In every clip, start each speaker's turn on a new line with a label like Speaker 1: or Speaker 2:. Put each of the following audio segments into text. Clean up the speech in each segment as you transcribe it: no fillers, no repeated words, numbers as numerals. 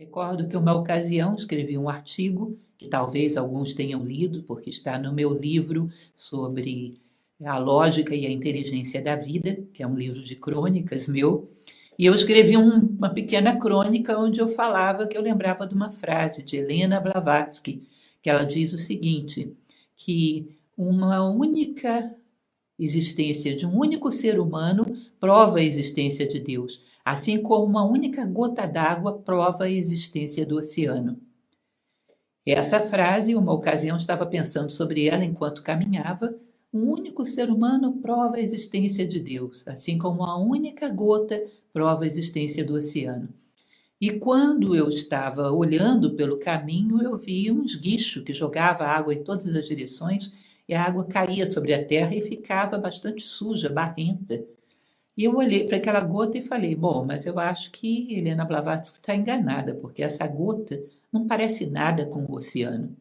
Speaker 1: Recordo que uma ocasião escrevi um artigo que talvez alguns tenham lido, porque está no meu livro sobre a lógica e a inteligência da vida, que é um livro de crônicas meu, e eu escrevi uma pequena crônica onde eu falava que eu lembrava de uma frase de Helena Blavatsky, que ela diz o seguinte, que uma única existência de um único ser humano prova a existência de Deus, assim como uma única gota d'água prova a existência do oceano. Essa frase, uma ocasião, estava pensando sobre ela enquanto caminhava. Um único ser humano prova a existência de Deus, assim como uma única gota prova a existência do oceano. E quando eu estava olhando pelo caminho, eu vi um esguicho que jogava água em todas as direções e a água caía sobre a terra e ficava bastante suja, barrenta. E eu olhei para aquela gota e falei, bom, mas eu acho que Helena Blavatsky está enganada, porque essa gota não parece nada com o oceano.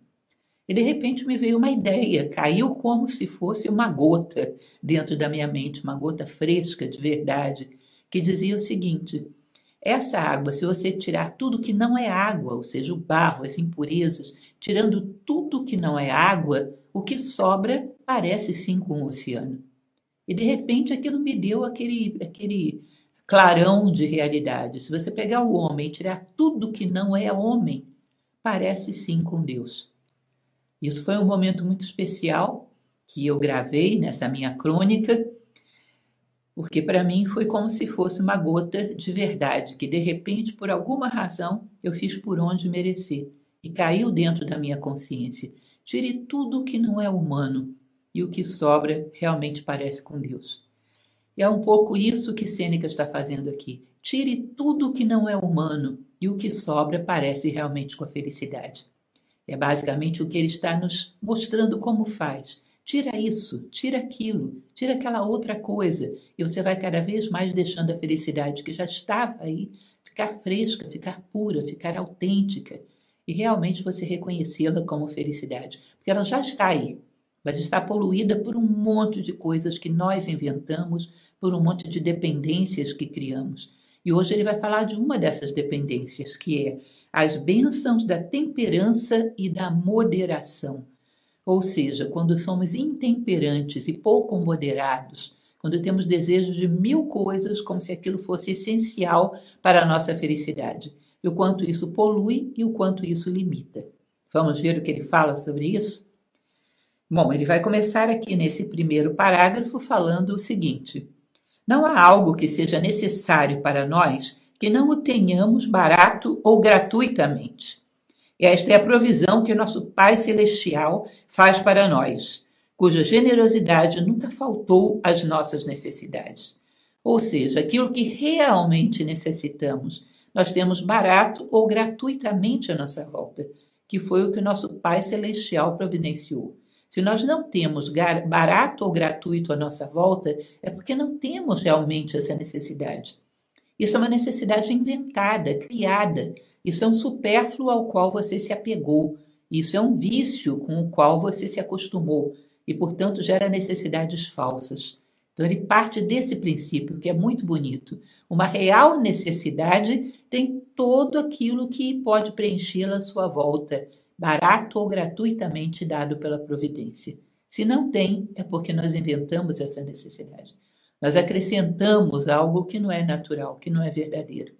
Speaker 1: E de repente me veio uma ideia, caiu como se fosse uma gota dentro da minha mente, uma gota fresca de verdade, que dizia o seguinte: essa água, se você tirar tudo que não é água, ou seja, o barro, as impurezas, tirando tudo que não é água, o que sobra parece sim com o oceano. E de repente aquilo me deu aquele clarão de realidade. Se você pegar o homem e tirar tudo que não é homem, parece sim com Deus. Isso foi um momento muito especial que eu gravei nessa minha crônica, porque para mim foi como se fosse uma gota de verdade, que de repente, por alguma razão, eu fiz por onde merecer e caiu dentro da minha consciência. Tire tudo que não é humano e o que sobra realmente parece com Deus. E é um pouco isso que Sêneca está fazendo aqui. Tire tudo que não é humano e o que sobra parece realmente com a felicidade. É basicamente o que ele está nos mostrando como faz. Tira isso, tira aquilo, tira aquela outra coisa, e você vai cada vez mais deixando a felicidade que já estava aí ficar fresca, ficar pura, ficar autêntica, e realmente você reconhecê-la como felicidade, porque ela já está aí, mas está poluída por um monte de coisas que nós inventamos, por um monte de dependências que criamos. E hoje ele vai falar de uma dessas dependências, que é as bênçãos da temperança e da moderação. Ou seja, quando somos intemperantes e pouco moderados, quando temos desejos de mil coisas como se aquilo fosse essencial para a nossa felicidade, e o quanto isso polui e o quanto isso limita. Vamos ver o que ele fala sobre isso? Bom, ele vai começar aqui nesse primeiro parágrafo falando o seguinte: não há algo que seja necessário para nós que não o tenhamos barato ou gratuitamente. Esta é a provisão que nosso Pai Celestial faz para nós, cuja generosidade nunca faltou às nossas necessidades. Ou seja, aquilo que realmente necessitamos, nós temos barato ou gratuitamente à nossa volta, que foi o que nosso Pai Celestial providenciou. Se nós não temos barato ou gratuito à nossa volta, é porque não temos realmente essa necessidade. Isso é uma necessidade inventada, criada. Isso é um supérfluo ao qual você se apegou. Isso é um vício com o qual você se acostumou e, portanto, gera necessidades falsas. Então, ele parte desse princípio, que é muito bonito. Uma real necessidade tem todo aquilo que pode preenchê-la à sua volta, barato ou gratuitamente dado pela providência. Se não tem, é porque nós inventamos essa necessidade. Nós acrescentamos algo que não é natural, que não é verdadeiro.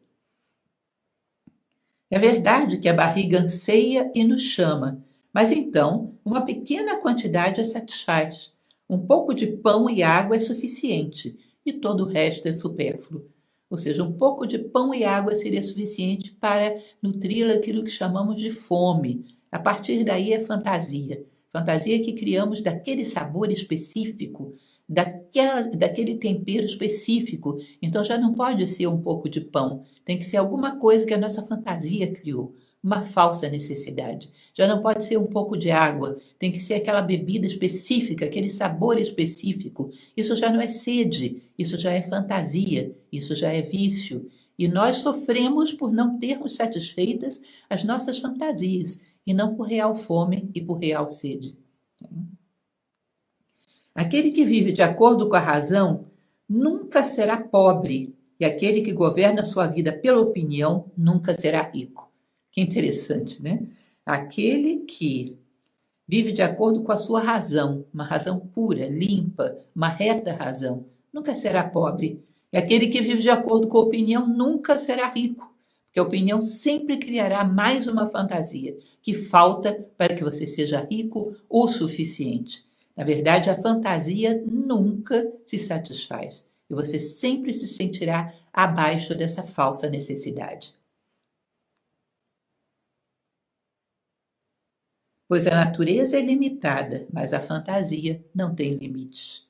Speaker 1: É verdade que a barriga anseia e nos chama, mas então uma pequena quantidade a satisfaz. Um pouco de pão e água é suficiente, e todo o resto é supérfluo. Ou seja, um pouco de pão e água seria suficiente para nutrir aquilo que chamamos de fome. A partir daí é fantasia. Fantasia que criamos daquele sabor específico, daquele tempero específico. Então já não pode ser um pouco de pão, tem que ser alguma coisa que a nossa fantasia criou, uma falsa necessidade. Já não pode ser um pouco de água, tem que ser aquela bebida específica, aquele sabor específico. Isso já não é sede, isso já é fantasia, isso já é vício. E nós sofremos por não termos satisfeitas as nossas fantasias, e não por real fome e por real sede. Aquele que vive de acordo com a razão nunca será pobre, e aquele que governa sua vida pela opinião nunca será rico. Que interessante, né? Aquele que vive de acordo com a sua razão, uma razão pura, limpa, uma reta razão, nunca será pobre. E aquele que vive de acordo com a opinião nunca será rico, porque a opinião sempre criará mais uma fantasia que falta para que você seja rico o suficiente. Na verdade, a fantasia nunca se satisfaz e você sempre se sentirá abaixo dessa falsa necessidade. Pois a natureza é limitada, mas a fantasia não tem limites.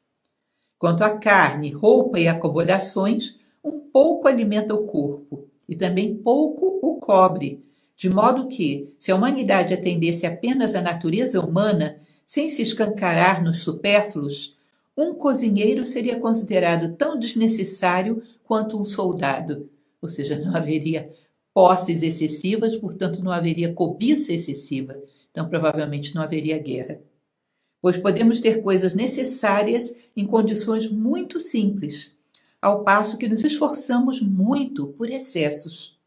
Speaker 1: Quanto à carne, roupa e acomodações, um pouco alimenta o corpo e também pouco o cobre, de modo que, se a humanidade atendesse apenas à natureza humana, sem se escancarar nos supérfluos, um cozinheiro seria considerado tão desnecessário quanto um soldado, ou seja, não haveria posses excessivas, portanto não haveria cobiça excessiva, então provavelmente não haveria guerra. Pois podemos ter coisas necessárias em condições muito simples, ao passo que nos esforçamos muito por excessos.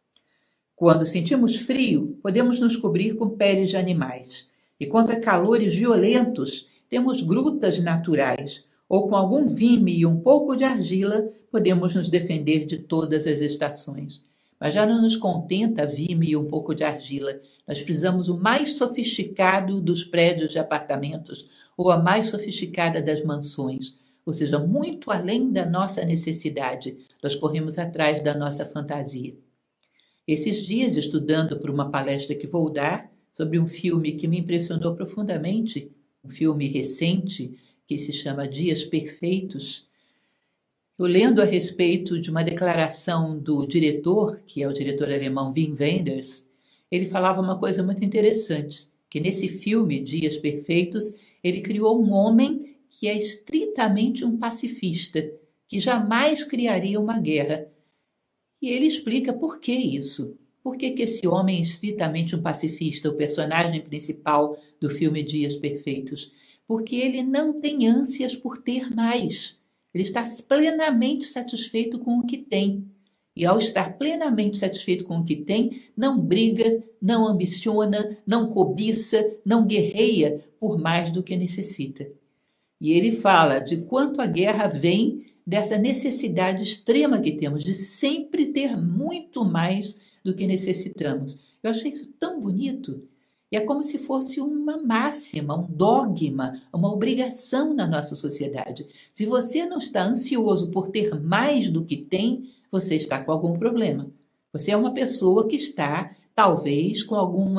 Speaker 1: Quando sentimos frio, podemos nos cobrir com peles de animais, e contra calores violentos, temos grutas naturais, ou com algum vime e um pouco de argila, podemos nos defender de todas as estações. Mas já não nos contenta vime e um pouco de argila. Nós precisamos o mais sofisticado dos prédios de apartamentos, ou a mais sofisticada das mansões, ou seja, muito além da nossa necessidade, nós corremos atrás da nossa fantasia. Esses dias, estudando por uma palestra que vou dar sobre um filme que me impressionou profundamente, um filme recente que se chama Dias Perfeitos, eu lendo a respeito de uma declaração do diretor, que é o diretor alemão Wim Wenders, ele falava uma coisa muito interessante, que nesse filme Dias Perfeitos, ele criou um homem que é estritamente um pacifista, que jamais criaria uma guerra. E ele explica por que isso. Por que esse homem é estritamente um pacifista, o personagem principal do filme Dias Perfeitos? Porque ele não tem ânsias por ter mais. Ele está plenamente satisfeito com o que tem. E ao estar plenamente satisfeito com o que tem, não briga, não ambiciona, não cobiça, não guerreia por mais do que necessita. E ele fala de quanto a guerra vem dessa necessidade extrema que temos de sempre ter muito mais do que necessitamos. Eu achei isso tão bonito. E é como se fosse uma máxima, um dogma, uma obrigação na nossa sociedade. Se você não está ansioso por ter mais do que tem, você está com algum problema. Você é uma pessoa que está, talvez, com algum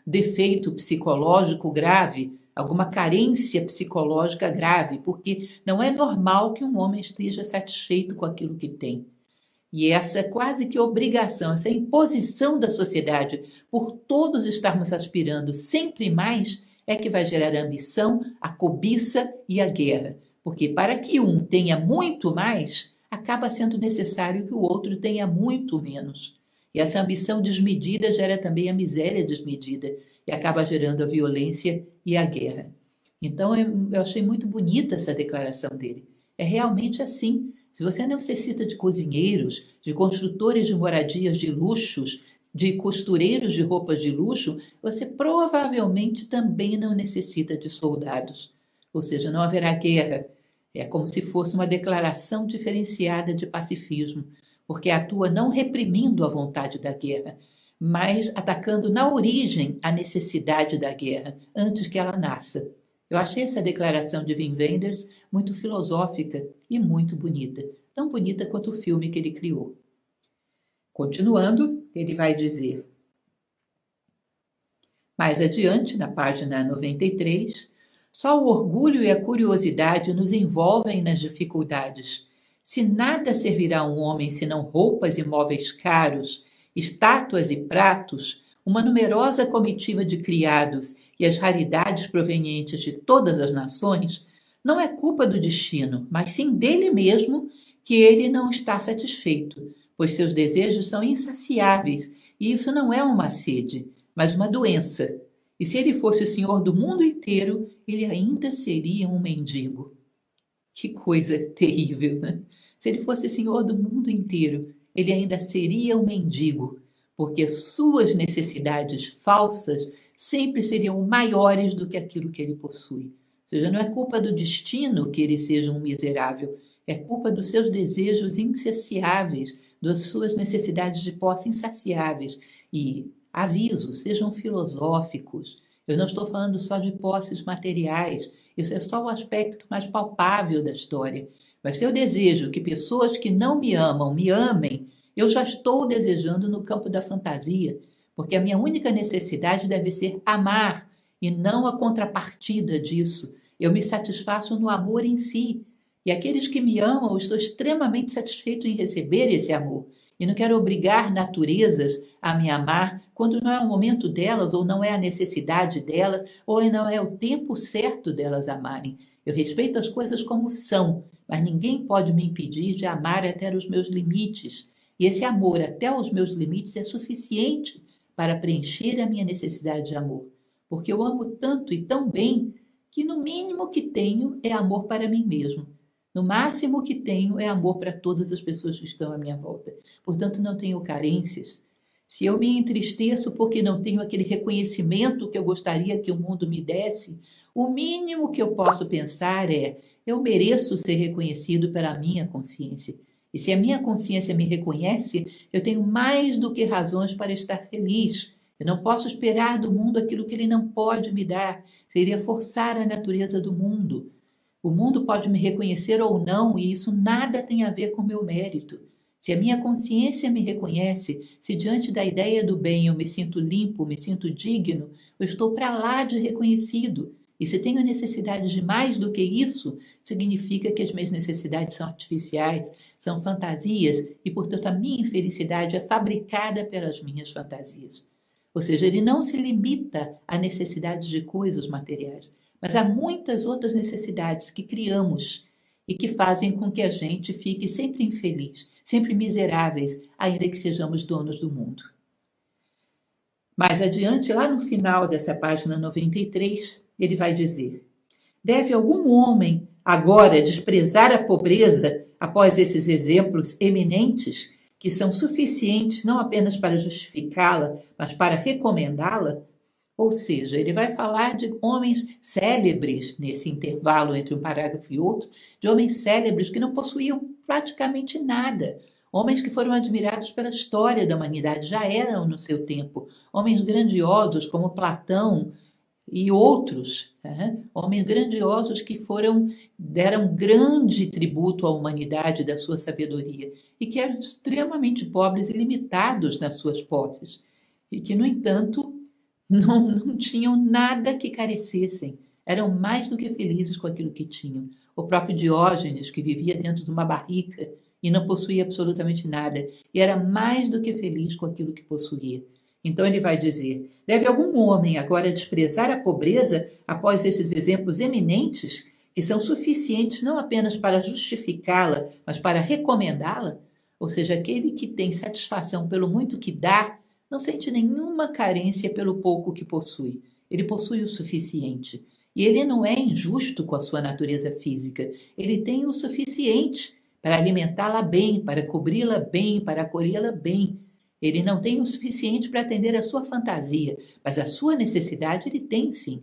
Speaker 1: defeito psicológico grave, alguma carência psicológica grave, porque não é normal que um homem esteja satisfeito com aquilo que tem. E essa quase que obrigação, essa imposição da sociedade por todos estarmos aspirando sempre mais, é que vai gerar a ambição, a cobiça e a guerra. Porque para que um tenha muito mais, acaba sendo necessário que o outro tenha muito menos. E essa ambição desmedida gera também a miséria desmedida e acaba gerando a violência e a guerra. Então eu achei muito bonita essa declaração dele. É realmente assim. Se você não necessita de cozinheiros, de construtores de moradias de luxos, de costureiros de roupas de luxo, você provavelmente também não necessita de soldados. Ou seja, não haverá guerra. É como se fosse uma declaração diferenciada de pacifismo, porque atua não reprimindo a vontade da guerra, mas atacando na origem a necessidade da guerra, antes que ela nasça. Eu achei essa declaração de Wim Wenders muito filosófica e muito bonita, tão bonita quanto o filme que ele criou. Continuando, ele vai dizer, mais adiante, na página 93, só o orgulho e a curiosidade nos envolvem nas dificuldades. Se nada servirá a um homem senão roupas e móveis caros, estátuas e pratos, uma numerosa comitiva de criados e as raridades provenientes de todas as nações, não é culpa do destino, mas sim dele mesmo que ele não está satisfeito, pois seus desejos são insaciáveis e isso não é uma sede, mas uma doença. E se ele fosse o senhor do mundo inteiro, ele ainda seria um mendigo. Que coisa terrível, né? Se ele fosse senhor do mundo inteiro, ele ainda seria um mendigo, porque suas necessidades falsas sempre seriam maiores do que aquilo que ele possui. Ou seja, não é culpa do destino que ele seja um miserável, é culpa dos seus desejos insaciáveis, das suas necessidades de posse insaciáveis. E aviso, sejam filosóficos. Eu não estou falando só de posses materiais, isso é só o aspecto mais palpável da história. Mas se eu desejo que pessoas que não me amam me amem, eu já estou desejando no campo da fantasia, porque a minha única necessidade deve ser amar e não a contrapartida disso. Eu me satisfaço no amor em si. E aqueles que me amam, eu estou extremamente satisfeito em receber esse amor. E não quero obrigar naturezas a me amar quando não é o momento delas, ou não é a necessidade delas, ou não é o tempo certo delas amarem. Eu respeito as coisas como são, mas ninguém pode me impedir de amar até os meus limites. E esse amor até os meus limites é suficiente para preencher a minha necessidade de amor. Porque eu amo tanto e tão bem que no mínimo que tenho é amor para mim mesmo. No máximo que tenho é amor para todas as pessoas que estão à minha volta. Portanto, não tenho carências. Se eu me entristeço porque não tenho aquele reconhecimento que eu gostaria que o mundo me desse, o mínimo que eu posso pensar é: eu mereço ser reconhecido pela minha consciência. E se a minha consciência me reconhece, eu tenho mais do que razões para estar feliz. Eu não posso esperar do mundo aquilo que ele não pode me dar. Seria forçar a natureza do mundo. O mundo pode me reconhecer ou não, e isso nada tem a ver com meu mérito. Se a minha consciência me reconhece, se diante da ideia do bem eu me sinto limpo, me sinto digno, eu estou para lá de reconhecido. E se tenho necessidade de mais do que isso, significa que as minhas necessidades são artificiais, são fantasias, e, portanto, a minha infelicidade é fabricada pelas minhas fantasias. Ou seja, ele não se limita a necessidades de coisas materiais, mas há muitas outras necessidades que criamos e que fazem com que a gente fique sempre infeliz, sempre miseráveis, ainda que sejamos donos do mundo. Mais adiante, lá no final dessa página 93, ele vai dizer: deve algum homem agora desprezar a pobreza após esses exemplos eminentes, que são suficientes não apenas para justificá-la, mas para recomendá-la? Ou seja, ele vai falar de homens célebres, nesse intervalo entre um parágrafo e outro, de homens célebres que não possuíam praticamente nada. Homens que foram admirados pela história da humanidade, já eram no seu tempo. Homens grandiosos como Platão e outros. Homens grandiosos que deram grande tributo à humanidade da sua sabedoria e que eram extremamente pobres e limitados nas suas posses. E que, no entanto, não tinham nada que carecessem, eram mais do que felizes com aquilo que tinham. O próprio Diógenes, que vivia dentro de uma barrica e não possuía absolutamente nada, e era mais do que feliz com aquilo que possuía. Então ele vai dizer: deve algum homem agora desprezar a pobreza após esses exemplos eminentes, que são suficientes não apenas para justificá-la, mas para recomendá-la? Ou seja, aquele que tem satisfação pelo muito que dá, não sente nenhuma carência pelo pouco que possui. Ele possui o suficiente. E ele não é injusto com a sua natureza física. Ele tem o suficiente para alimentá-la bem, para cobri-la bem, para acolhê-la bem. Ele não tem o suficiente para atender a sua fantasia, mas a sua necessidade ele tem sim.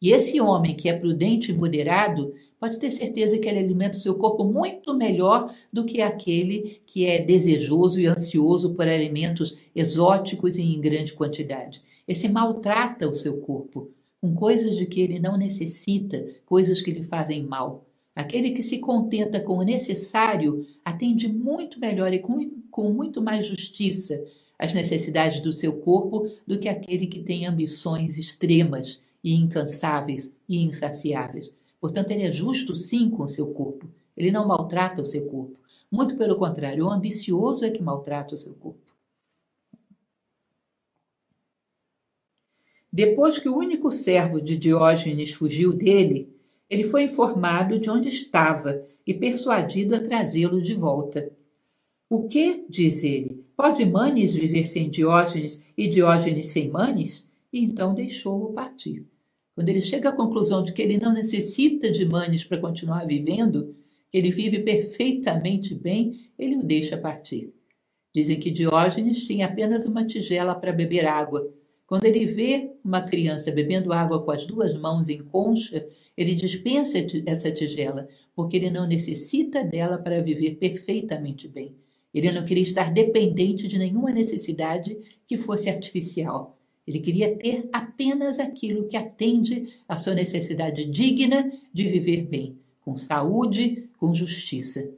Speaker 1: E esse homem que é prudente e moderado, pode ter certeza que ele alimenta o seu corpo muito melhor do que aquele que é desejoso e ansioso por alimentos exóticos e em grande quantidade. Esse maltrata o seu corpo com coisas de que ele não necessita, coisas que lhe fazem mal. Aquele que se contenta com o necessário atende muito melhor e com muito mais justiça às necessidades do seu corpo do que aquele que tem ambições extremas e incansáveis e insaciáveis. Portanto, ele é justo sim com o seu corpo. Ele não maltrata o seu corpo. Muito pelo contrário, o ambicioso é que maltrata o seu corpo. Depois que o único servo de Diógenes fugiu dele, ele foi informado de onde estava e persuadido a trazê-lo de volta. O que, diz ele, pode Manes viver sem Diógenes e Diógenes sem Manes? E então deixou-o partir. Quando ele chega à conclusão de que ele não necessita de Manes para continuar vivendo, ele vive perfeitamente bem, ele o deixa partir. Dizem que Diógenes tinha apenas uma tigela para beber água. Quando ele vê uma criança bebendo água com as duas mãos em concha, ele dispensa essa tigela, porque ele não necessita dela para viver perfeitamente bem. Ele não queria estar dependente de nenhuma necessidade que fosse artificial. Ele queria ter apenas aquilo que atende à sua necessidade digna de viver bem, com saúde, com justiça.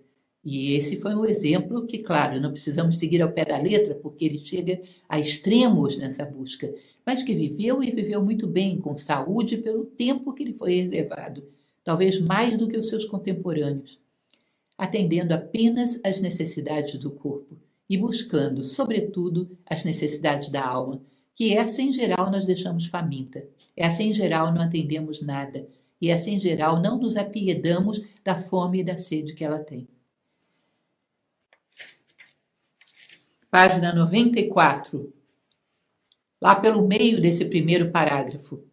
Speaker 1: E esse foi um exemplo que, claro, não precisamos seguir ao pé da letra, porque ele chega a extremos nessa busca, mas que viveu e viveu muito bem, com saúde, pelo tempo que lhe foi reservado, talvez mais do que os seus contemporâneos, atendendo apenas às necessidades do corpo e buscando, sobretudo, as necessidades da alma, que essa em geral nós deixamos faminta, essa em geral não atendemos nada, e essa em geral não nos apiedamos da fome e da sede que ela tem. Página 94, lá pelo meio desse primeiro parágrafo.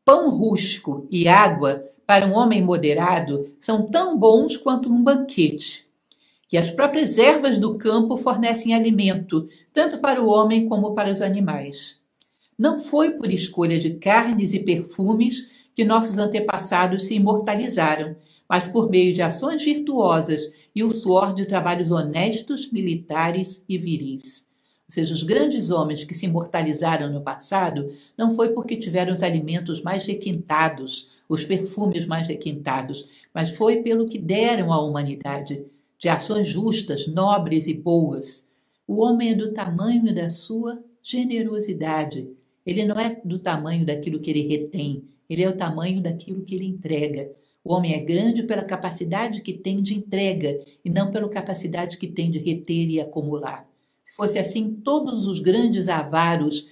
Speaker 1: Pão rústico e água para um homem moderado são tão bons quanto um banquete, que as próprias ervas do campo fornecem alimento, tanto para o homem como para os animais. Não foi por escolha de carnes e perfumes que nossos antepassados se imortalizaram, mas por meio de ações virtuosas e o suor de trabalhos honestos, militares e viris. Ou seja, os grandes homens que se imortalizaram no passado não foi porque tiveram os alimentos mais requintados, os perfumes mais requintados, mas foi pelo que deram à humanidade, de ações justas, nobres e boas. O homem é do tamanho da sua generosidade. Ele não é do tamanho daquilo que ele retém, ele é o tamanho daquilo que ele entrega. O homem é grande pela capacidade que tem de entrega e não pela capacidade que tem de reter e acumular. Se fosse assim, todos os grandes avaros,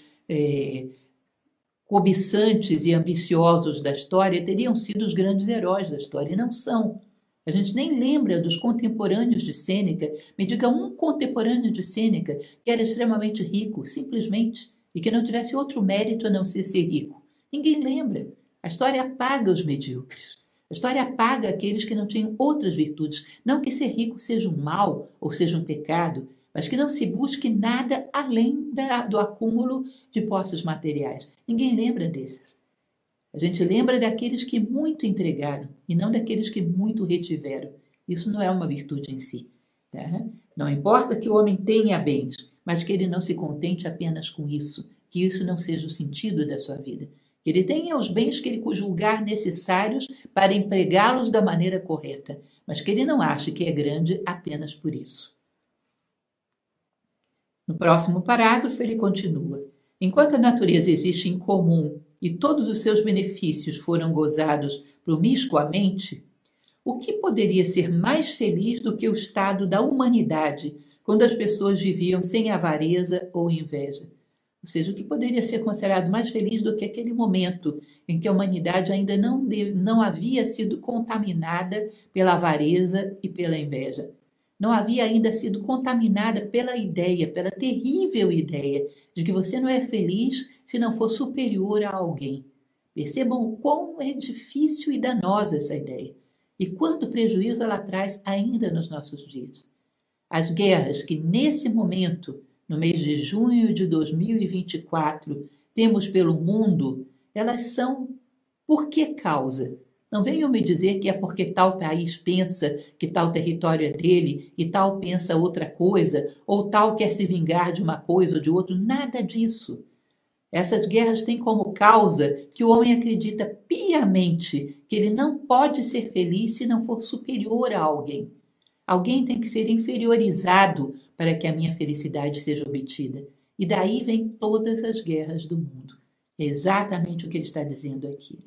Speaker 1: cobiçantes e ambiciosos da história teriam sido os grandes heróis da história, e não são. A gente nem lembra dos contemporâneos de Sêneca. Me diga um contemporâneo de Sêneca que era extremamente rico, simplesmente, e que não tivesse outro mérito a não ser rico. Ninguém lembra. A história apaga os medíocres. A história apaga aqueles que não tinham outras virtudes. Não que ser rico seja um mal ou seja um pecado, mas que não se busque nada além do acúmulo de posses materiais. Ninguém lembra desses. A gente lembra daqueles que muito entregaram e não daqueles que muito retiveram. Isso não é uma virtude em si. Tá? Não importa que o homem tenha bens, mas que ele não se contente apenas com isso, que isso não seja o sentido da sua vida. Que ele tenha os bens que ele julgar necessários para empregá-los da maneira correta, mas que ele não ache que é grande apenas por isso. No próximo parágrafo ele continua: enquanto a natureza existe em comum e todos os seus benefícios foram gozados promiscuamente, o que poderia ser mais feliz do que o estado da humanidade, quando as pessoas viviam sem avareza ou inveja? Ou seja, o que poderia ser considerado mais feliz do que aquele momento em que a humanidade ainda não havia sido contaminada pela avareza e pela inveja. Não havia ainda sido contaminada pela ideia, pela terrível ideia de que você não é feliz se não for superior a alguém. Percebam o quão é difícil e danosa essa ideia e quanto prejuízo ela traz ainda nos nossos dias. As guerras que nesse momento, no mês de junho de 2024, temos pelo mundo, elas são por que causa? Não venham me dizer que é porque tal país pensa que tal território é dele e tal pensa outra coisa, ou tal quer se vingar de uma coisa ou de outra. Nada disso. Essas guerras têm como causa que o homem acredita piamente que ele não pode ser feliz se não for superior a alguém. Alguém tem que ser inferiorizado para que a minha felicidade seja obtida. E daí vem todas as guerras do mundo. É exatamente o que ele está dizendo aqui.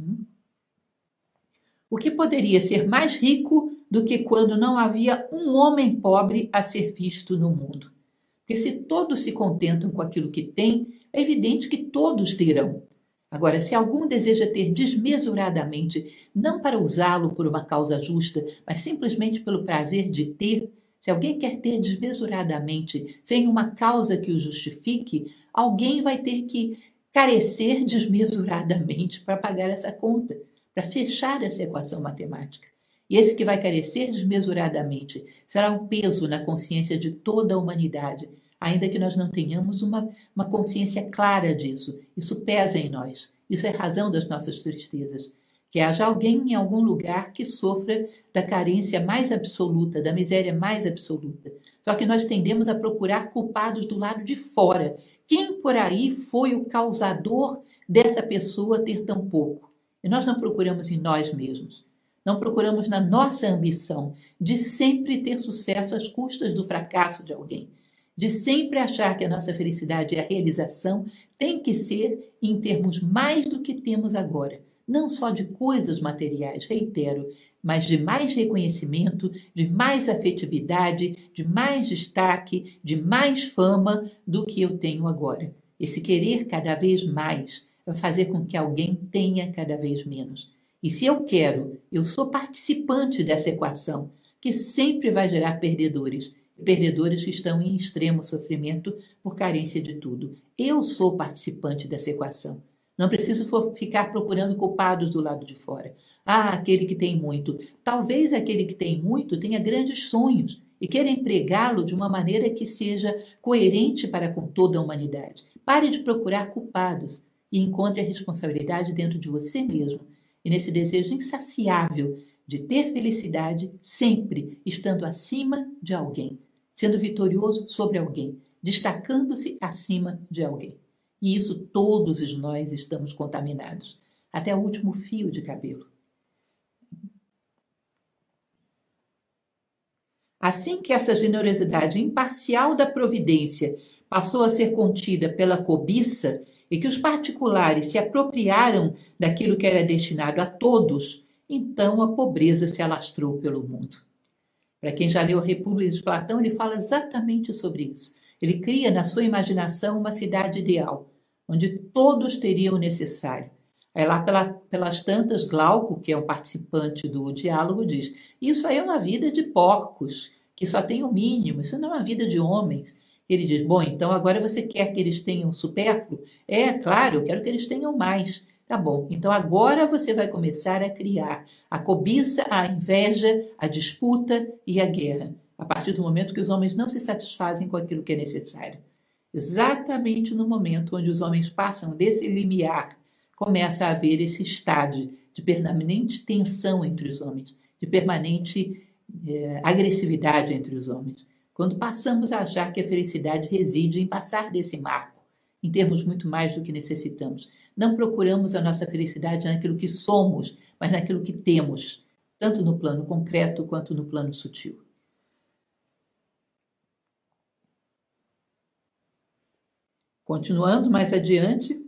Speaker 1: O que poderia ser mais rico do que quando não havia um homem pobre a ser visto no mundo? Porque se todos se contentam com aquilo que têm, é evidente que todos terão. Agora, se algum deseja ter desmesuradamente, não para usá-lo por uma causa justa, mas simplesmente pelo prazer de ter, se alguém quer ter desmesuradamente, sem uma causa que o justifique, alguém vai ter que carecer desmesuradamente para pagar essa conta, para fechar essa equação matemática. E esse que vai carecer desmesuradamente será um peso na consciência de toda a humanidade, ainda que nós não tenhamos uma consciência clara disso. Isso pesa em nós. Isso é razão das nossas tristezas. Que haja alguém em algum lugar que sofra da carência mais absoluta, da miséria mais absoluta. Só que nós tendemos a procurar culpados do lado de fora. Quem por aí foi o causador dessa pessoa ter tão pouco? E nós não procuramos em nós mesmos. Não procuramos na nossa ambição de sempre ter sucesso às custas do fracasso de alguém. De sempre achar que a nossa felicidade e a realização tem que ser em termos mais do que temos agora. Não só de coisas materiais, reitero, mas de mais reconhecimento, de mais afetividade, de mais destaque, de mais fama do que eu tenho agora. Esse querer cada vez mais vai fazer com que alguém tenha cada vez menos. E se eu quero, eu sou participante dessa equação, que sempre vai gerar perdedores. Perdedores que estão em extremo sofrimento por carência de tudo. Eu sou participante dessa equação. Não preciso ficar procurando culpados do lado de fora. Ah, aquele que tem muito. Talvez aquele que tem muito tenha grandes sonhos e queira empregá-lo de uma maneira que seja coerente para com toda a humanidade. Pare de procurar culpados e encontre a responsabilidade dentro de você mesmo e nesse desejo insaciável de ter felicidade sempre estando acima de alguém, sendo vitorioso sobre alguém, destacando-se acima de alguém. E isso todos nós estamos contaminados, até o último fio de cabelo. Assim que essa generosidade imparcial da providência passou a ser contida pela cobiça e que os particulares se apropriaram daquilo que era destinado a todos, então a pobreza se alastrou pelo mundo. Para quem já leu a República de Platão, ele fala exatamente sobre isso. Ele cria na sua imaginação uma cidade ideal, onde todos teriam o necessário. Aí lá pelas tantas, Glauco, que é um participante do diálogo, diz: isso aí é uma vida de porcos, que só tem o mínimo, isso não é uma vida de homens. Ele diz: bom, então agora você quer que eles tenham supérfluo? É, claro, eu quero que eles tenham mais. Tá bom, então agora você vai começar a criar a cobiça, a inveja, a disputa e a guerra, a partir do momento que os homens não se satisfazem com aquilo que é necessário. Exatamente no momento onde os homens passam desse limiar, começa a haver esse estágio de permanente tensão entre os homens, de permanente agressividade entre os homens. Quando passamos a achar que a felicidade reside em passar desse marco, em termos muito mais do que necessitamos. Não procuramos a nossa felicidade naquilo que somos, mas naquilo que temos, tanto no plano concreto quanto no plano sutil. Continuando mais adiante,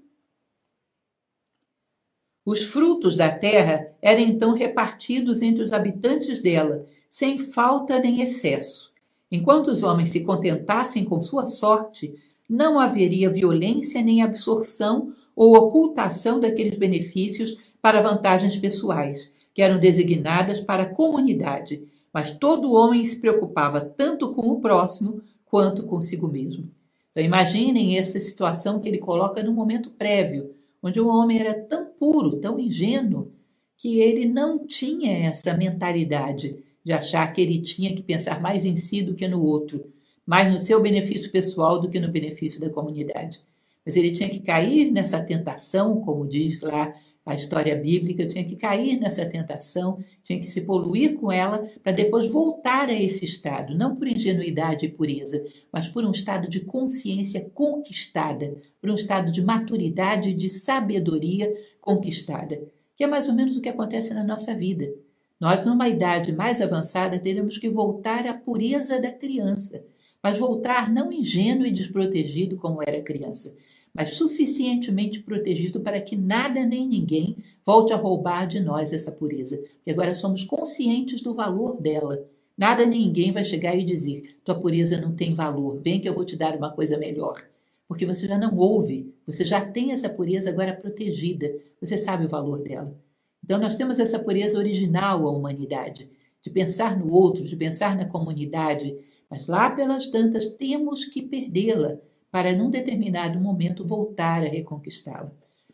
Speaker 1: os frutos da terra eram então repartidos entre os habitantes dela, sem falta nem excesso. Enquanto os homens se contentassem com sua sorte, não haveria violência nem absorção ou ocultação daqueles benefícios para vantagens pessoais, que eram designadas para a comunidade, mas todo homem se preocupava tanto com o próximo quanto consigo mesmo. Então imaginem essa situação que ele coloca no momento prévio, onde o homem era tão puro, tão ingênuo, que ele não tinha essa mentalidade de achar que ele tinha que pensar mais em si do que no outro, mais no seu benefício pessoal do que no benefício da comunidade. Mas ele tinha que cair nessa tentação, como diz lá a história bíblica, tinha que cair nessa tentação, tinha que se poluir com ela para depois voltar a esse estado, não por ingenuidade e pureza, mas por um estado de consciência conquistada, por um estado de maturidade e de sabedoria conquistada, que é mais ou menos o que acontece na nossa vida. Nós, numa idade mais avançada, teremos que voltar à pureza da criança, mas voltar não ingênuo e desprotegido como era criança, mas suficientemente protegido para que nada nem ninguém volte a roubar de nós essa pureza, porque agora somos conscientes do valor dela. Nada nem ninguém vai chegar e dizer: tua pureza não tem valor, vem que eu vou te dar uma coisa melhor. Porque você já não ouve, você já tem essa pureza agora protegida, você sabe o valor dela. Então nós temos essa pureza original à humanidade, de pensar no outro, de pensar na comunidade, mas lá pelas tantas temos que perdê-la para, num determinado momento, voltar a reconquistá-la.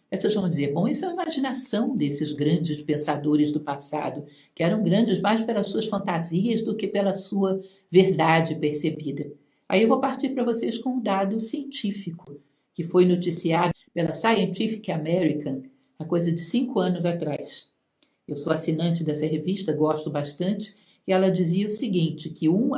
Speaker 1: Essas vão dizer: bom, isso é a imaginação desses grandes pensadores do passado, que eram grandes mais pelas suas fantasias do que pela sua verdade percebida. Aí eu vou partir para vocês com um dado científico, que foi noticiado pela Scientific American há coisa de 5 anos atrás. Eu sou assinante dessa revista, gosto bastante, e ela dizia o seguinte, que um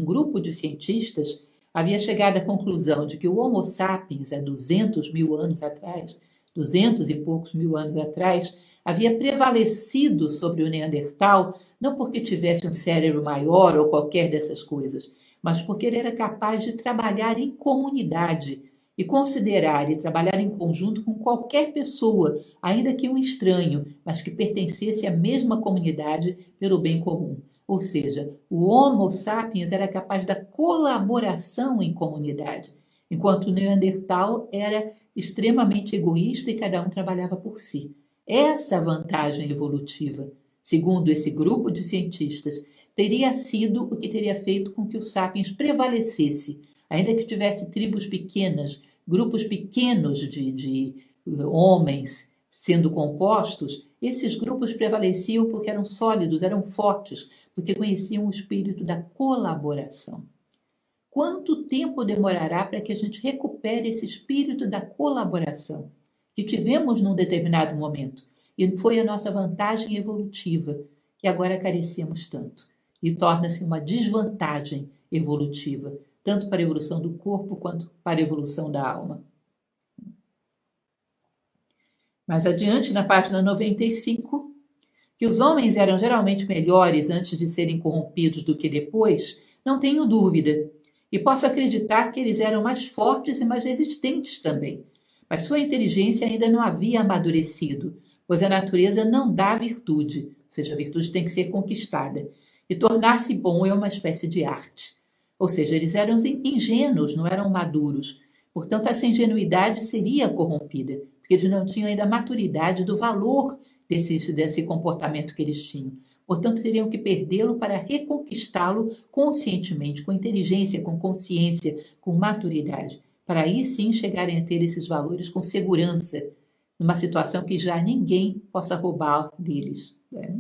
Speaker 1: grupo de cientistas havia chegado à conclusão de que o Homo sapiens, há 200 mil anos atrás, 200 e poucos mil anos atrás, havia prevalecido sobre o Neandertal, não porque tivesse um cérebro maior ou qualquer dessas coisas, mas porque ele era capaz de trabalhar em comunidade e considerar e trabalhar em conjunto com qualquer pessoa, ainda que um estranho, mas que pertencesse à mesma comunidade pelo bem comum. Ou seja, o Homo sapiens era capaz da colaboração em comunidade, enquanto o Neandertal era extremamente egoísta e cada um trabalhava por si. Essa vantagem evolutiva, segundo esse grupo de cientistas, teria sido o que teria feito com que o sapiens prevalecesse, ainda que tivesse tribos pequenas, grupos pequenos de homens sendo compostos, esses grupos prevaleciam porque eram sólidos, eram fortes, porque conheciam o espírito da colaboração. Quanto tempo demorará para que a gente recupere esse espírito da colaboração que tivemos num determinado momento e foi a nossa vantagem evolutiva que agora carecemos tanto e torna-se uma desvantagem evolutiva, tanto para a evolução do corpo quanto para a evolução da alma. Mais adiante, na página 95, que os homens eram geralmente melhores antes de serem corrompidos do que depois, não tenho dúvida. E posso acreditar que eles eram mais fortes e mais resistentes também. Mas sua inteligência ainda não havia amadurecido, pois a natureza não dá virtude, ou seja, a virtude tem que ser conquistada. E tornar-se bom é uma espécie de arte. Ou seja, eles eram ingênuos, não eram maduros. Portanto, essa ingenuidade seria corrompida, porque eles não tinham ainda a maturidade do valor desse comportamento que eles tinham. Portanto, teriam que perdê-lo para reconquistá-lo conscientemente, com inteligência, com consciência, com maturidade, para aí sim chegarem a ter esses valores com segurança, numa situação que já ninguém possa roubar deles. Né?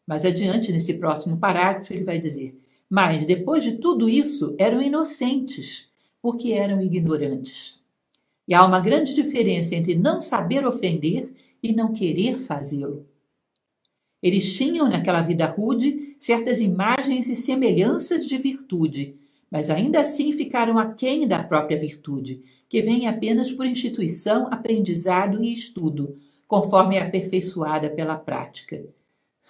Speaker 1: Mas adiante, nesse próximo parágrafo, ele vai dizer: mas depois de tudo isso, eram inocentes, porque eram ignorantes. E há uma grande diferença entre não saber ofender e não querer fazê-lo. Eles tinham, naquela vida rude, certas imagens e semelhanças de virtude, mas ainda assim ficaram aquém da própria virtude, que vem apenas por instituição, aprendizado e estudo, conforme é aperfeiçoada pela prática.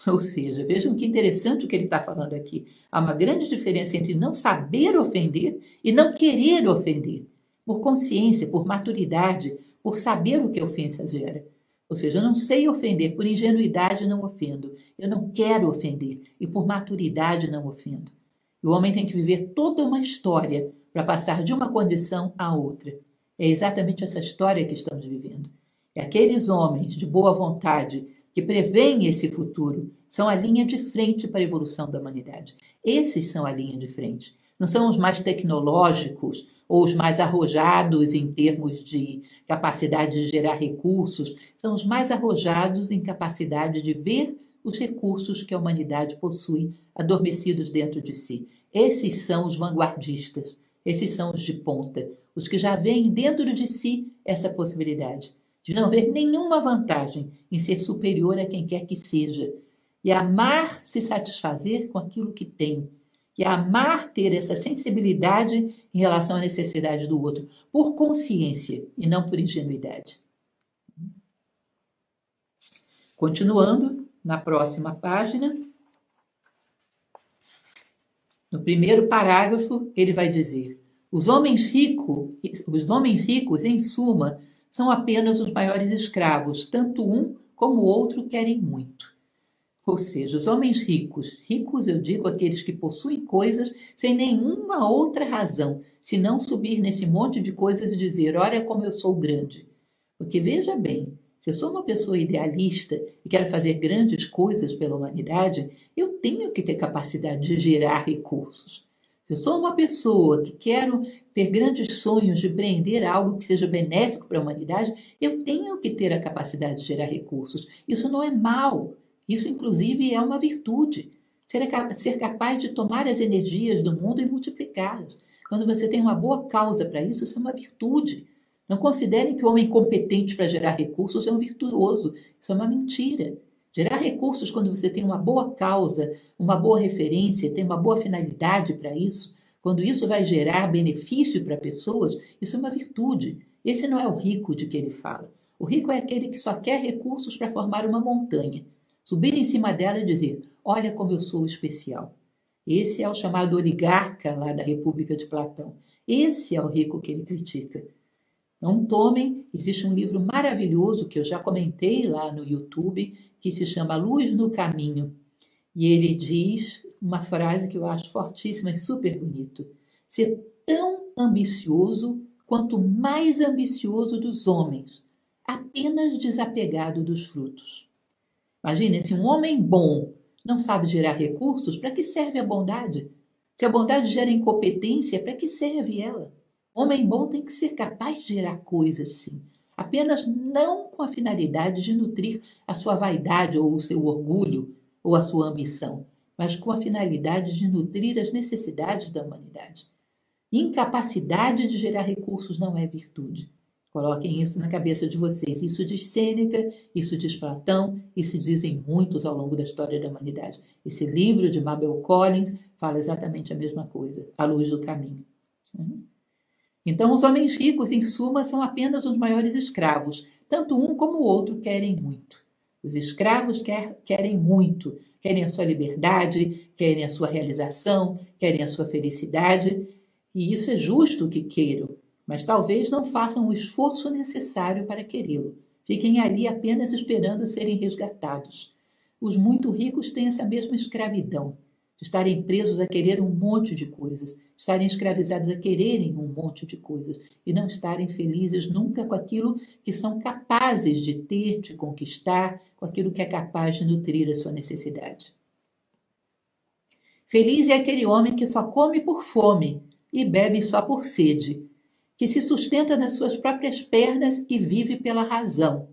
Speaker 1: Ou seja, vejam que interessante o que ele está falando aqui. Há uma grande diferença entre não saber ofender e não querer ofender, por consciência, por maturidade, por saber o que a ofensa gera. Ou seja, eu não sei ofender, por ingenuidade não ofendo. Eu não quero ofender e por maturidade não ofendo. E o homem tem que viver toda uma história para passar de uma condição a outra. É exatamente essa história que estamos vivendo. É aqueles homens de boa vontade que preveem esse futuro, são a linha de frente para a evolução da humanidade. Esses são a linha de frente. Não são os mais tecnológicos ou os mais arrojados em termos de capacidade de gerar recursos, são os mais arrojados em capacidade de ver os recursos que a humanidade possui adormecidos dentro de si. Esses são os vanguardistas, esses são os de ponta, os que já veem dentro de si essa possibilidade de não ver nenhuma vantagem em ser superior a quem quer que seja, e amar se satisfazer com aquilo que tem, e amar ter essa sensibilidade em relação à necessidade do outro, por consciência e não por ingenuidade. Continuando, na próxima página, no primeiro parágrafo, ele vai dizer: os homens ricos, em suma, são apenas os maiores escravos, tanto um como o outro querem muito. Ou seja, os homens ricos eu digo aqueles que possuem coisas sem nenhuma outra razão, senão subir nesse monte de coisas e dizer: olha como eu sou grande. Porque veja bem, se eu sou uma pessoa idealista e quero fazer grandes coisas pela humanidade, eu tenho que ter capacidade de gerar recursos. Se eu sou uma pessoa que quero ter grandes sonhos de empreender algo que seja benéfico para a humanidade, eu tenho que ter a capacidade de gerar recursos. Isso não é mal, isso inclusive é uma virtude. Ser capaz de tomar as energias do mundo e multiplicá-las. Quando você tem uma boa causa para isso, isso é uma virtude. Não considerem que o homem competente para gerar recursos é um virtuoso. Isso é uma mentira. Gerar recursos quando você tem uma boa causa, uma boa referência, tem uma boa finalidade para isso, quando isso vai gerar benefício para pessoas, isso é uma virtude. Esse não é o rico de que ele fala. O rico é aquele que só quer recursos para formar uma montanha, subir em cima dela e dizer: olha como eu sou especial. Esse é o chamado oligarca lá da República de Platão. Esse é o rico que ele critica. Não tomem, existe um livro maravilhoso que eu já comentei lá no YouTube, que se chama Luz no Caminho. E ele diz uma frase que eu acho fortíssima e super bonito: ser tão ambicioso quanto mais ambicioso dos homens, apenas desapegado dos frutos. Imagine, se um homem bom não sabe gerar recursos, para que serve a bondade? Se a bondade gera incompetência, para que serve ela? Homem bom tem que ser capaz de gerar coisas, sim, apenas não com a finalidade de nutrir a sua vaidade ou o seu orgulho ou a sua ambição, mas com a finalidade de nutrir as necessidades da humanidade. Incapacidade de gerar recursos não é virtude. Coloquem isso na cabeça de vocês. Isso diz Sêneca, isso diz Platão, isso dizem muitos ao longo da história da humanidade. Esse livro de Mabel Collins fala exatamente a mesma coisa, A Luz do Caminho. Então, os homens ricos, em suma, são apenas os maiores escravos. Tanto um como o outro querem muito. Os escravos querem muito, querem a sua liberdade, querem a sua realização, querem a sua felicidade. E isso é justo que queiram, mas talvez não façam o esforço necessário para querê-lo. Fiquem ali apenas esperando serem resgatados. Os muito ricos têm essa mesma escravidão, de estarem presos a querer um monte de coisas, estarem escravizados a quererem um monte de coisas e não estarem felizes nunca com aquilo que são capazes de ter, de conquistar, com aquilo que é capaz de nutrir a sua necessidade. Feliz é aquele homem que só come por fome e bebe só por sede, que se sustenta nas suas próprias pernas e vive pela razão,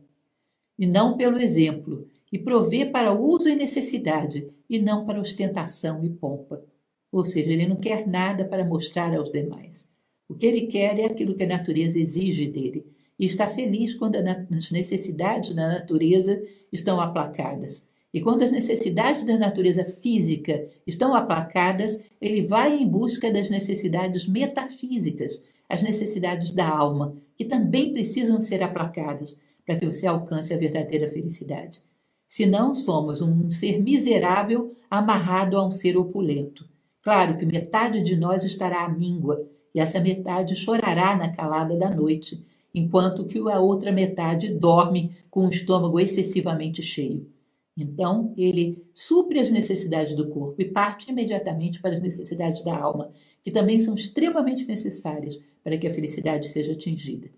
Speaker 1: e não pelo exemplo, e provê para uso e necessidade, e não para ostentação e pompa. Ou seja, ele não quer nada para mostrar aos demais. O que ele quer é aquilo que a natureza exige dele, e está feliz quando as necessidades da natureza estão aplacadas. E quando as necessidades da natureza física estão aplacadas, ele vai em busca das necessidades metafísicas, as necessidades da alma, que também precisam ser aplacadas para que você alcance a verdadeira felicidade. Senão, somos um ser miserável amarrado a um ser opulento. Claro que metade de nós estará à míngua, e essa metade chorará na calada da noite, enquanto que a outra metade dorme com o estômago excessivamente cheio. Então, ele supre as necessidades do corpo e parte imediatamente para as necessidades da alma, que também são extremamente necessárias para que a felicidade seja atingida.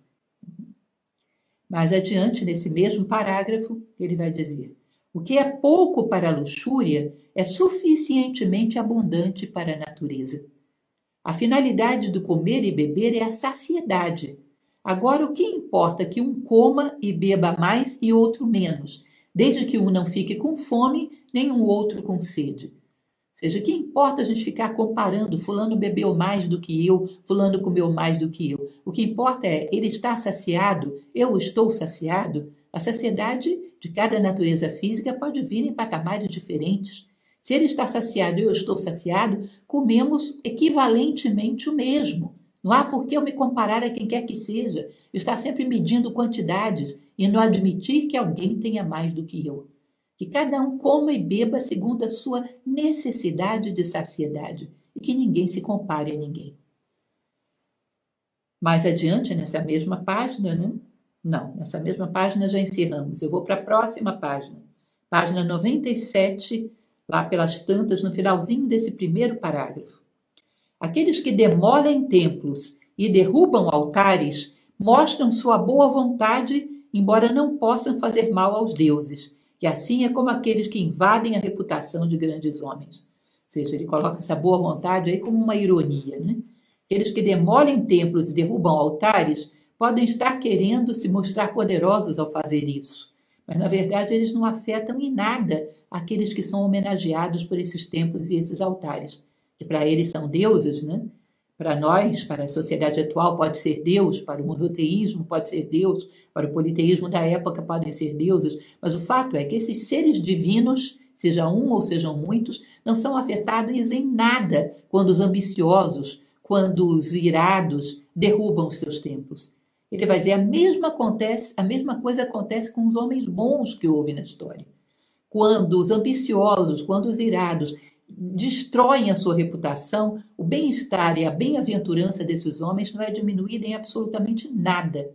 Speaker 1: Mais adiante, nesse mesmo parágrafo, ele vai dizer: o que é pouco para a luxúria é suficientemente abundante para a natureza. A finalidade do comer e beber é a saciedade. Agora, o que importa é que um coma e beba mais e outro menos, desde que um não fique com fome, nem um outro com sede. Ou seja, que importa a gente ficar comparando, fulano bebeu mais do que eu, fulano comeu mais do que eu. O que importa é, ele está saciado, eu estou saciado. A saciedade de cada natureza física pode vir em patamares diferentes. Se ele está saciado e eu estou saciado, comemos equivalentemente o mesmo. Não há por que eu me comparar a quem quer que seja, estar sempre medindo quantidades e não admitir que alguém tenha mais do que eu. Que cada um coma e beba segundo a sua necessidade de saciedade e que ninguém se compare a ninguém. Mais adiante, nessa mesma página, né? Não, nessa mesma página já encerramos. Eu vou para a próxima página. Página 97, lá pelas tantas, no finalzinho desse primeiro parágrafo. Aqueles que demolem templos e derrubam altares mostram sua boa vontade, embora não possam fazer mal aos deuses, que assim é como aqueles que invadem a reputação de grandes homens. Ou seja, ele coloca essa boa vontade aí como uma ironia, né? Aqueles que demolem templos e derrubam altares podem estar querendo se mostrar poderosos ao fazer isso, mas na verdade eles não afetam em nada aqueles que são homenageados por esses templos e esses altares, que para eles são deuses, né? Para nós, para a sociedade atual, pode ser Deus, para o monoteísmo pode ser Deus, para o politeísmo da época podem ser deuses, mas o fato é que esses seres divinos, seja um ou sejam muitos, não são afetados em nada quando os ambiciosos, quando os irados derrubam os seus templos. Ele vai dizer, a mesma coisa acontece com os homens bons que houve na história. Quando os ambiciosos, quando os irados destroem a sua reputação, o bem-estar e a bem-aventurança desses homens não é diminuída em absolutamente nada.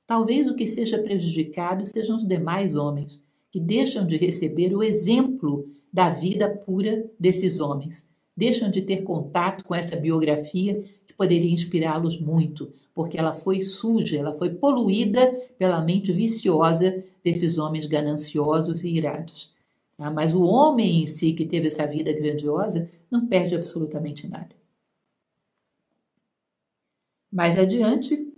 Speaker 1: Talvez o que seja prejudicado sejam os demais homens, que deixam de receber o exemplo da vida pura desses homens, deixam de ter contato com essa biografia que poderia inspirá-los muito, porque ela foi suja, ela foi poluída pela mente viciosa desses homens gananciosos e irados. Mas o homem em si, que teve essa vida grandiosa, não perde absolutamente nada. Mais adiante,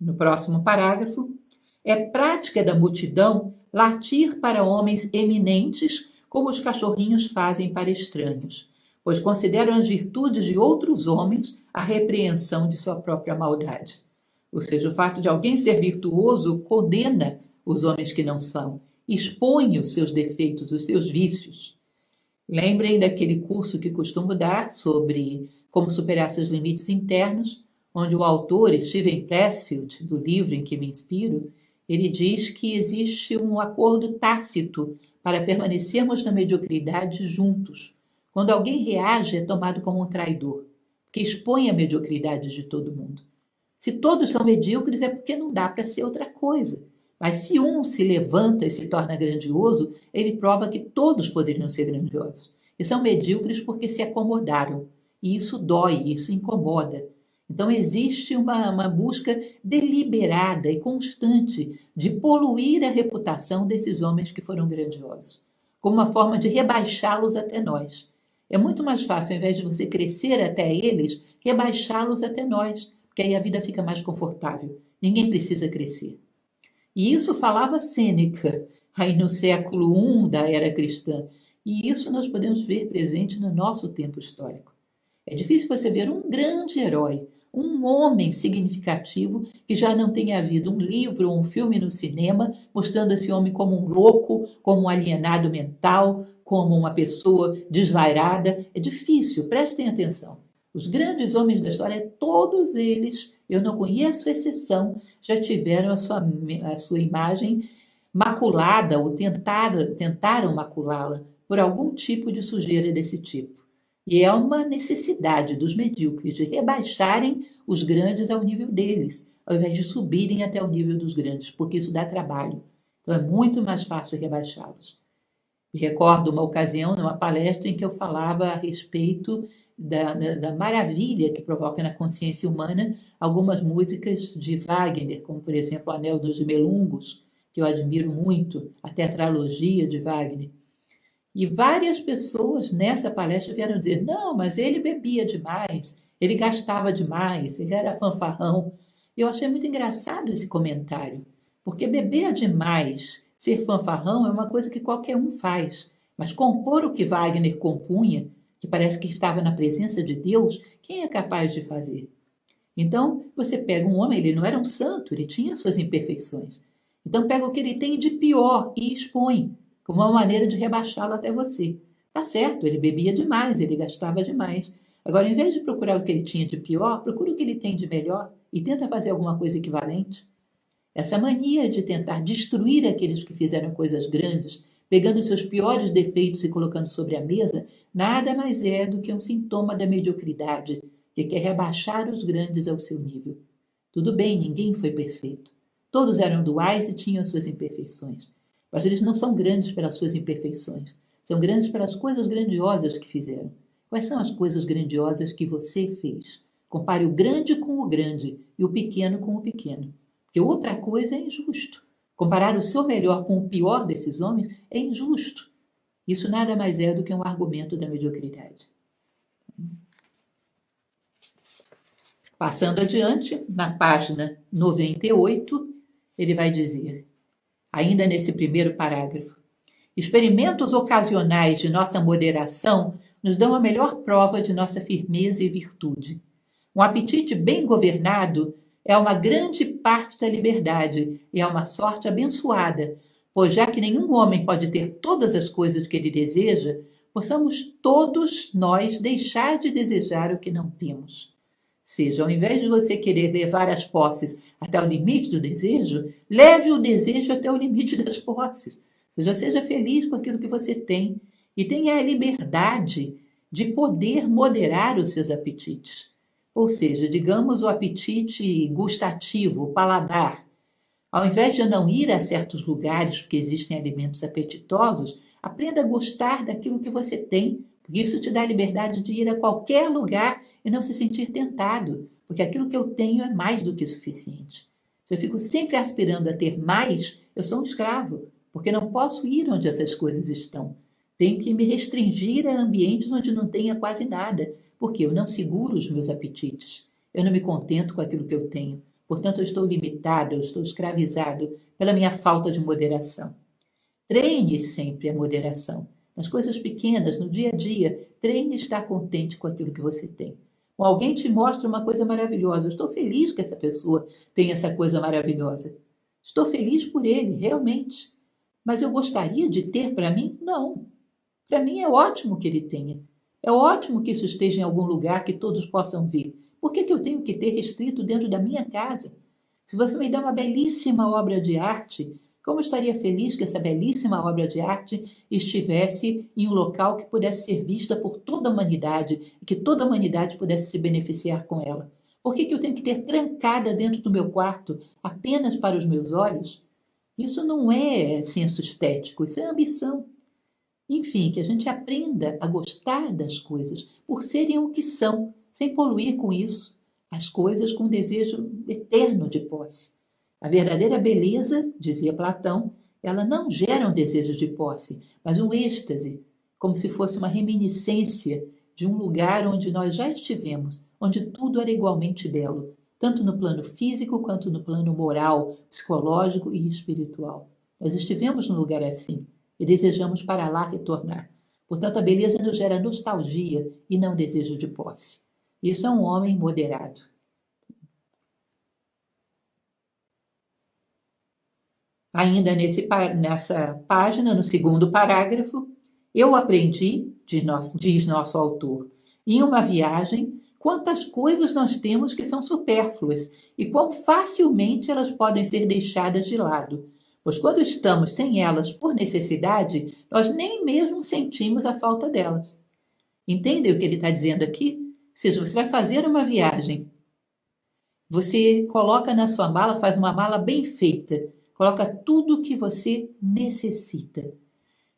Speaker 1: no próximo parágrafo, é prática da multidão latir para homens eminentes como os cachorrinhos fazem para estranhos, pois consideram as virtudes de outros homens a repreensão de sua própria maldade. Ou seja, o fato de alguém ser virtuoso condena os homens que não são, expõe os seus defeitos, os seus vícios. Lembrem daquele curso que costumo dar sobre como superar seus limites internos, onde o autor Steven Pressfield, do livro em que me inspiro, ele diz que existe um acordo tácito para permanecermos na mediocridade juntos. Quando alguém reage, é tomado como um traidor, que expõe a mediocridade de todo mundo. Se todos são medíocres, é porque não dá para ser outra coisa. Mas se um se levanta e se torna grandioso, ele prova que todos poderiam ser grandiosos. E são medíocres porque se acomodaram. E isso dói, isso incomoda. Então existe uma busca deliberada e constante de poluir a reputação desses homens que foram grandiosos, como uma forma de rebaixá-los até nós. É muito mais fácil, ao invés de você crescer até eles, rebaixá-los até nós, porque aí a vida fica mais confortável. Ninguém precisa crescer. E isso falava Sêneca, aí no século I da era cristã. E isso nós podemos ver presente no nosso tempo histórico. É difícil você ver um grande herói, um homem significativo que já não tenha havido um livro ou um filme no cinema mostrando esse homem como um louco, como um alienado mental, como uma pessoa desvairada. É difícil, prestem atenção. Os grandes homens da história, todos eles, eu não conheço exceção, já tiveram a sua imagem maculada ou tentaram maculá-la por algum tipo de sujeira desse tipo. E é uma necessidade dos medíocres de rebaixarem os grandes ao nível deles, ao invés de subirem até o nível dos grandes, porque isso dá trabalho. Então é muito mais fácil rebaixá-los. Me recordo uma ocasião, numa palestra, em que eu falava a respeito da maravilha que provoca na consciência humana algumas músicas de Wagner, como, por exemplo, o Anel dos Nibelungos, que eu admiro muito, a tetralogia de Wagner. E várias pessoas nessa palestra vieram dizer, não, mas ele bebia demais, ele gastava demais, ele era fanfarrão. Eu achei muito engraçado esse comentário, porque beber demais, ser fanfarrão é uma coisa que qualquer um faz, mas compor o que Wagner compunha, que parece que estava na presença de Deus, quem é capaz de fazer? Então, você pega um homem, ele não era um santo, ele tinha suas imperfeições. Então, pega o que ele tem de pior e expõe, como uma maneira de rebaixá-lo até você. Tá certo, ele bebia demais, ele gastava demais. Agora, em vez de procurar o que ele tinha de pior, procura o que ele tem de melhor e tenta fazer alguma coisa equivalente. Essa mania de tentar destruir aqueles que fizeram coisas grandes, pegando seus piores defeitos e colocando sobre a mesa, nada mais é do que um sintoma da mediocridade, que quer rebaixar os grandes ao seu nível. Tudo bem, ninguém foi perfeito. Todos eram duais e tinham suas imperfeições. Mas eles não são grandes pelas suas imperfeições. São grandes pelas coisas grandiosas que fizeram. Quais são as coisas grandiosas que você fez? Compare o grande com o grande e o pequeno com o pequeno. Porque outra coisa é injusto. Comparar o seu melhor com o pior desses homens é injusto. Isso nada mais é do que um argumento da mediocridade. Passando adiante, na página 98, ele vai dizer, ainda nesse primeiro parágrafo, experimentos ocasionais de nossa moderação nos dão a melhor prova de nossa firmeza e virtude. Um apetite bem governado é uma grande parte da liberdade e é uma sorte abençoada, pois já que nenhum homem pode ter todas as coisas que ele deseja, possamos todos nós deixar de desejar o que não temos. Seja, ao invés de você querer levar as posses até o limite do desejo, leve o desejo até o limite das posses. Seja feliz com aquilo que você tem e tenha a liberdade de poder moderar os seus apetites. Ou seja, digamos o apetite gustativo, o paladar. Ao invés de não ir a certos lugares porque existem alimentos apetitosos, aprenda a gostar daquilo que você tem, porque isso te dá a liberdade de ir a qualquer lugar e não se sentir tentado, porque aquilo que eu tenho é mais do que suficiente. Se eu fico sempre aspirando a ter mais, eu sou um escravo, porque não posso ir onde essas coisas estão. Tenho que me restringir a ambientes onde não tenha quase nada, porque eu não seguro os meus apetites. Eu não me contento com aquilo que eu tenho. Portanto, eu estou limitado, eu estou escravizado pela minha falta de moderação. Treine sempre a moderação. Nas coisas pequenas, no dia a dia, treine estar contente com aquilo que você tem. Ou alguém te mostra uma coisa maravilhosa. Eu estou feliz que essa pessoa tenha essa coisa maravilhosa. Estou feliz por ele, realmente. Mas eu gostaria de ter para mim? Não. Para mim é ótimo que ele tenha. É ótimo que isso esteja em algum lugar que todos possam ver. Por que eu tenho que ter restrito dentro da minha casa? Se você me dá uma belíssima obra de arte, como eu estaria feliz que essa belíssima obra de arte estivesse em um local que pudesse ser vista por toda a humanidade e que toda a humanidade pudesse se beneficiar com ela? Por que eu tenho que ter trancada dentro do meu quarto apenas para os meus olhos? Isso não é senso estético, isso é ambição. Enfim, que a gente aprenda a gostar das coisas por serem o que são, sem poluir com isso as coisas com desejo eterno de posse. A verdadeira beleza, dizia Platão, ela não gera um desejo de posse, mas um êxtase, como se fosse uma reminiscência de um lugar onde nós já estivemos, onde tudo era igualmente belo, tanto no plano físico quanto no plano moral, psicológico e espiritual. Nós estivemos num lugar assim e desejamos para lá retornar. Portanto, a beleza nos gera nostalgia e não desejo de posse. Isso é um homem moderado. Ainda nessa página, no segundo parágrafo, eu aprendi, diz nosso autor, em uma viagem, quantas coisas nós temos que são supérfluas e quão facilmente elas podem ser deixadas de lado. Pois quando estamos sem elas por necessidade, nós nem mesmo sentimos a falta delas. Entendem o que ele está dizendo aqui? Ou seja, você vai fazer uma viagem, você coloca na sua mala, faz uma mala bem feita, coloca tudo o que você necessita.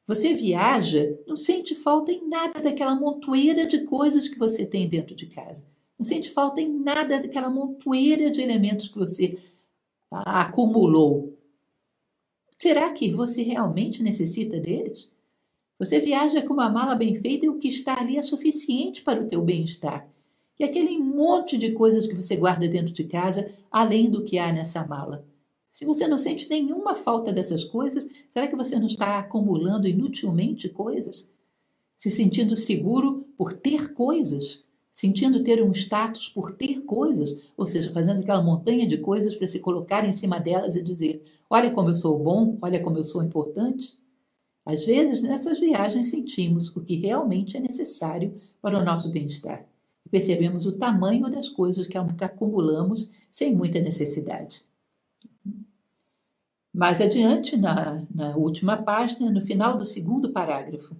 Speaker 1: Você viaja, não sente falta em nada daquela montoeira de coisas que você tem dentro de casa. Não sente falta em nada daquela montoeira de elementos que você acumulou. Será que você realmente necessita deles? Você viaja com uma mala bem feita e o que está ali é suficiente para o teu bem-estar. E aquele monte de coisas que você guarda dentro de casa, além do que há nessa mala. Se você não sente nenhuma falta dessas coisas, será que você não está acumulando inutilmente coisas? Se sentindo seguro por ter coisas? Sentindo ter um status por ter coisas? Ou seja, fazendo aquela montanha de coisas para se colocar em cima delas e dizer: olha como eu sou bom, olha como eu sou importante? Às vezes, nessas viagens, sentimos o que realmente é necessário para o nosso bem-estar. Percebemos o tamanho das coisas que acumulamos sem muita necessidade. Mais adiante, na última página, no final do segundo parágrafo.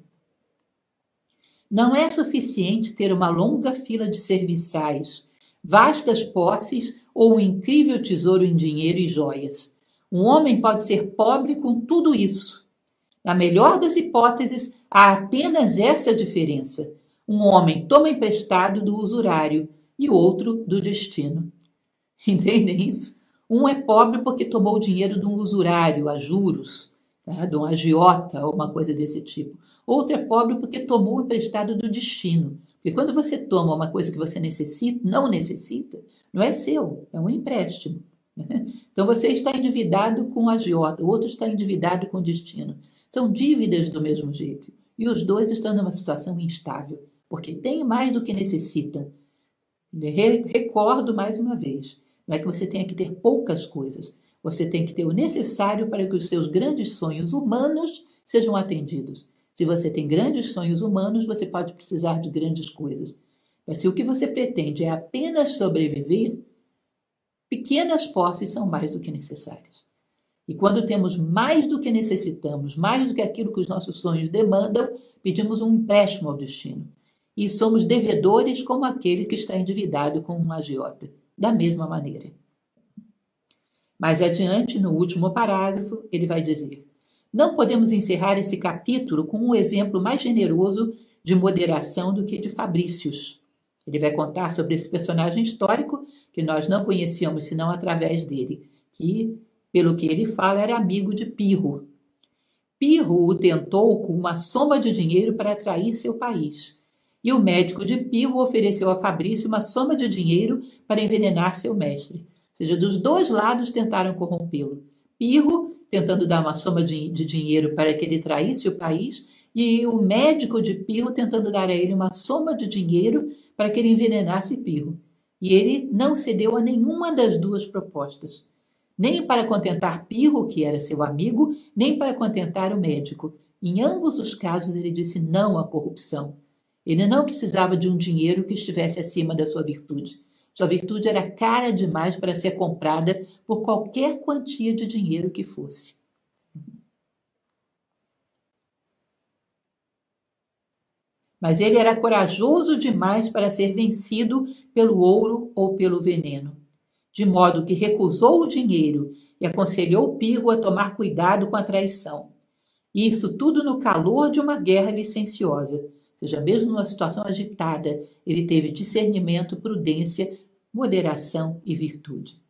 Speaker 1: Não é suficiente ter uma longa fila de serviçais, vastas posses ou um incrível tesouro em dinheiro e joias. Um homem pode ser pobre com tudo isso. Na melhor das hipóteses, há apenas essa diferença. Um homem toma emprestado do usurário e o outro do destino. Entendem isso? Um é pobre porque tomou o dinheiro de um usurário, a juros, tá? De um agiota ou uma coisa desse tipo. Outro é pobre porque tomou o emprestado do destino. Porque quando você toma uma coisa que você não necessita, não é seu, é um empréstimo. Então você está endividado com o agiota, o outro está endividado com o destino. São dívidas do mesmo jeito. E os dois estão numa situação instável, porque têm mais do que necessitam. Recordo mais uma vez, não é que você tenha que ter poucas coisas, você tem que ter o necessário para que os seus grandes sonhos humanos sejam atendidos. Se você tem grandes sonhos humanos, você pode precisar de grandes coisas. Mas se o que você pretende é apenas sobreviver, pequenas posses são mais do que necessárias. E quando temos mais do que necessitamos, mais do que aquilo que os nossos sonhos demandam, pedimos um empréstimo ao destino. E somos devedores como aquele que está endividado com um agiota, da mesma maneira. Mais adiante, no último parágrafo, ele vai dizer: não podemos encerrar esse capítulo com um exemplo mais generoso de moderação do que de Fabrícios. Ele vai contar sobre esse personagem histórico que nós não conhecíamos senão através dele, que, pelo que ele fala, era amigo de Pirro. Pirro o tentou com uma soma de dinheiro para atrair seu país. E o médico de Pirro ofereceu a Fabrício uma soma de dinheiro para envenenar seu mestre. Ou seja, dos dois lados tentaram corrompê-lo. Pirro tentando dar uma soma de dinheiro para que ele traísse o país, e o médico de Pirro tentando dar a ele uma soma de dinheiro para que ele envenenasse Pirro. E ele não cedeu a nenhuma das duas propostas. Nem para contentar Pirro, que era seu amigo, nem para contentar o médico. Em ambos os casos ele disse não à corrupção. Ele não precisava de um dinheiro que estivesse acima da sua virtude. Sua virtude era cara demais para ser comprada por qualquer quantia de dinheiro que fosse. Mas ele era corajoso demais para ser vencido pelo ouro ou pelo veneno, de modo que recusou o dinheiro e aconselhou Pirro a tomar cuidado com a traição. E isso tudo no calor de uma guerra licenciosa. Ou seja, mesmo numa situação agitada, ele teve discernimento, prudência, moderação e virtude.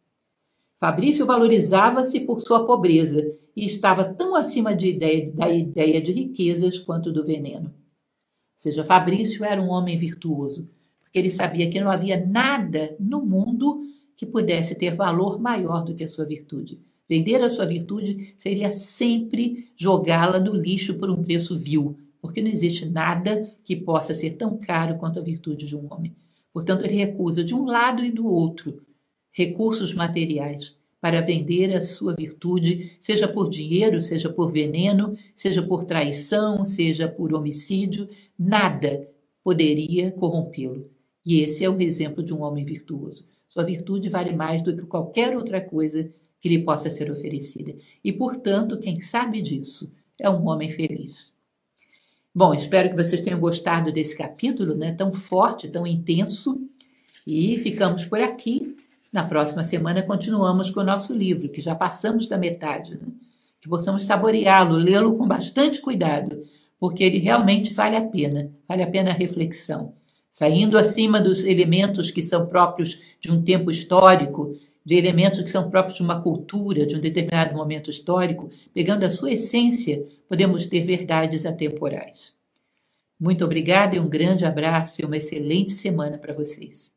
Speaker 1: Fabrício valorizava-se por sua pobreza e estava tão acima da ideia de riquezas quanto do veneno. Ou seja, Fabrício era um homem virtuoso, porque ele sabia que não havia nada no mundo que pudesse ter valor maior do que a sua virtude. Vender a sua virtude seria sempre jogá-la no lixo por um preço vil, porque não existe nada que possa ser tão caro quanto a virtude de um homem. Portanto, ele recusa de um lado e do outro recursos materiais para vender a sua virtude, seja por dinheiro, seja por veneno, seja por traição, seja por homicídio, nada poderia corrompê-lo. E esse é o exemplo de um homem virtuoso. Sua virtude vale mais do que qualquer outra coisa que lhe possa ser oferecida. E, portanto, quem sabe disso é um homem feliz. Bom, espero que vocês tenham gostado desse capítulo, né, tão forte, tão intenso. E ficamos por aqui. Na próxima semana continuamos com o nosso livro, que já passamos da metade, né? Que possamos saboreá-lo, lê-lo com bastante cuidado, porque ele realmente vale a pena a reflexão. Saindo acima dos elementos que são próprios de um tempo histórico, de elementos que são próprios de uma cultura, de um determinado momento histórico, pegando a sua essência, podemos ter verdades atemporais. Muito obrigada e um grande abraço e uma excelente semana para vocês.